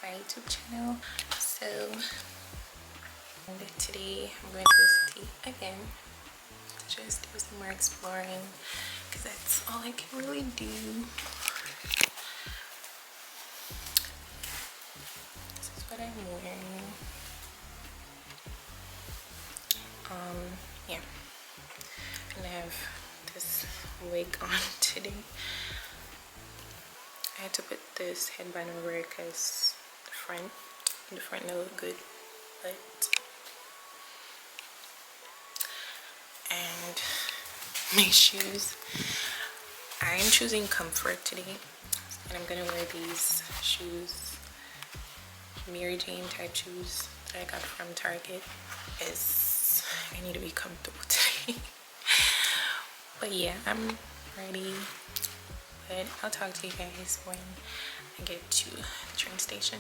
my YouTube channel. So today I'm going to the city again, just do some more exploring because that's all I can really do. This is what I'm wearing. Yeah, and I have this wig on today. I had to put this headband over it because the front don't look good, but and my shoes. I'm choosing comfort today, and I'm gonna wear these shoes, Mary Jane type shoes that I got from Target. I need to be comfortable today. But yeah, I'm ready. But I'll talk to you guys when I get to the train station.